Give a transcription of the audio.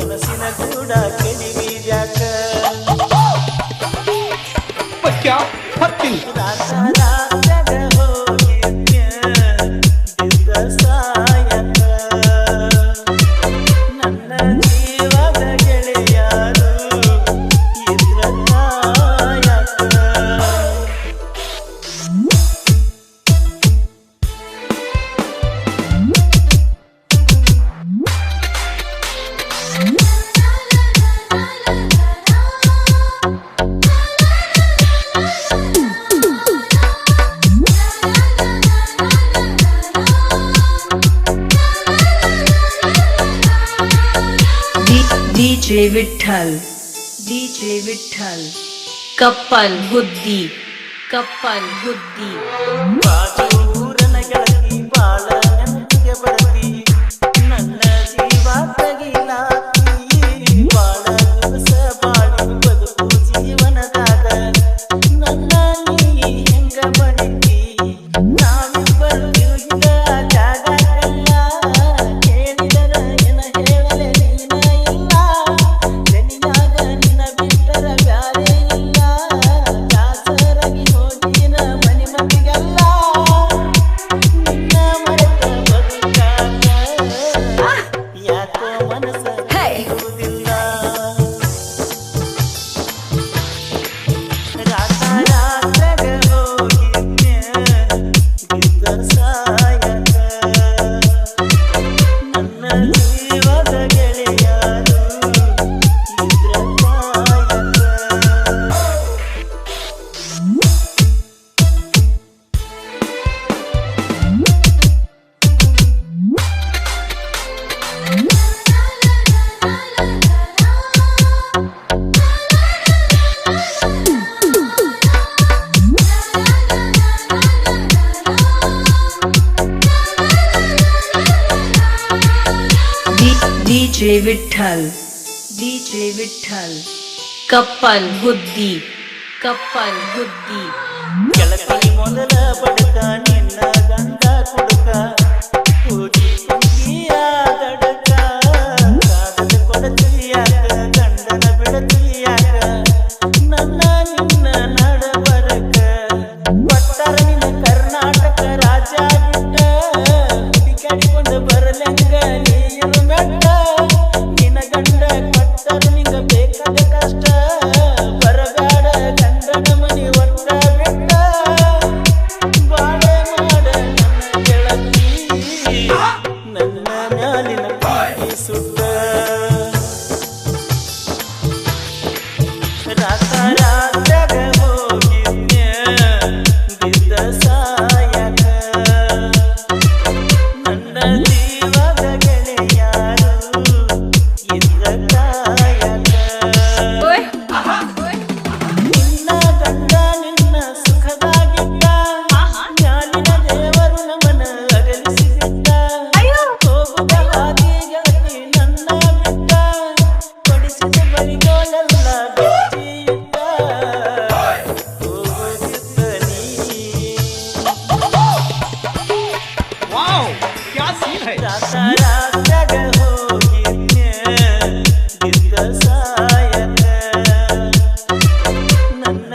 ಮನಸ್ಸಿನ ಕೂಡ ಕೆಡಿವಿದ್ಯಾಕ क्या हत्ती ರಾತ್ಯಾಗ ಹೋಗಿದ್ಯ ಬಿದ್ದ ಸಾಯಕ ನನ್ನ ಜೀವದ ಗೆಳೆಯರು ಇದ್ರ ಕಾಯಕ DJ विठ्ठल कप्पल हुद्दी ಬಾಜೂರನ ಗೆಳತಿ ಬಾಳ ನೆನಪಿಗೆ ಬರತಿ ನನ್ನ ಜೀವ ತಗಿಲಾತಿ ಬಾಳ ದಿವಸ ಬಾಳಿ ಬದುಕು ಜೀವನದಾಗ ನನ್ನ ನೀ ಹೆಂಗ ಬಡಿತಿ ನಾವಿಬ್ಬರು ತಿರುಗಿದ ಜಾಗಕ್ಕೆಲ್ಲ ಕೇಳಿದರ ಏನ ಹೇಳಲೆ ನೀನ ಇಲ್ಲ ಜನಿಯಾಗ ನಿನ ಬಿಟ್ಟರ ಬ್ಯಾರೆ ಇಲ್ಲ ದಾಸರಾಗಿ ಹೋಗಿನ ಮನಿ ಮಂದಿಗೆಲ್ಲ ನಿನ್ನ ಮರೆತ ಬದುಕಾಗ ಯಾಕೋ ಮನಸ್ಸ ಇರುವುದಿಲ್ಲ ರಾತ್ಯಾಗ ಹೋಗಿದ್ಯ ಬಿದ್ದ ಸಾಯಕ ನನ್ನ ಜೀವದ ಗೆಳೆಯರು ಇದ್ರ ಕಾಯಕ DJ विठ्ठल कप्पल हुद्दी ಗೆಳತಿ ಮೊದಲ ಬಡಕ ನಿನ್ನ ಗಂಡ ಕುಡುಕ ಹೋಗಿ ಕುಂಗಿಯ ದಡಕ ಕಾದದ ಕೊಡತಿಯಾಕ ಗಂಡನ ಬಿಡತಿಯಾಕ ನನ್ನ ನಿನ್ನ ನಡಬರಕ ಕೊಟ್ಟರ ನಿನ್ನ ಕರ್ನಾಟಕ ರಾಜ್ಯ ಬಿಟ್ಟ ಹುಡುಕಾಡಿಕೊಂಡು ಬರಲೆಂಗ ನೀರು ಮೆಟ್ಟ ನಿನ್ನ ಗಂಡ ಕೊಟ್ಟರ ನಿಂಗ ಬೇಕಾದ ಕಷ್ಟ ಬರಗಾಡ ಗಂಡನ ಮನಿ ಒಟ್ಟ ಬಿಟ್ಟ ಬಾಳೆ ಮಾಡ ನನ್ನ ಗೆಳತಿ ನನ್ನ ಮ್ಯಾಲಿನ ಪ್ರೀತಿ ಸುಟ್ಟ ರಾತ್ಯಾಗ ಹೋಗಿದ್ಯ ಬಿದ್ದ ಸಾಯಕ ನನ್ನ ಜೀವದ ಗೆಳೆಯರು ಇದ್ರ ಕಾಯಕ ನಿನ್ನ ಗಂಡ ನಿನ್ನ ಸುಖದಾಗಿದ್ದ ಮ್ಯಾಲಿನ ದೇವರು ನಮ್ಮನ ಅಗಲಿಸಿದ್ದ ಹೋಗುವ ಹಾದಿ ಗೆಳತಿ ನನ್ನ ಬಿಟ್ಟ ಕೊಡಿಸಿದ ಬರಿಗೋಲೆಲ್ಲ ಬೆಚ್ಚಿದ್ದ ಹೋಗುತ್ತಿದ್ದ ನೀ वाओ क्या सीन है ರಾತ್ಯಾಗ ಹೋಗಿದ್ಯ ಬಿದ್ದ ಸಾಯಕ ನನ್ನ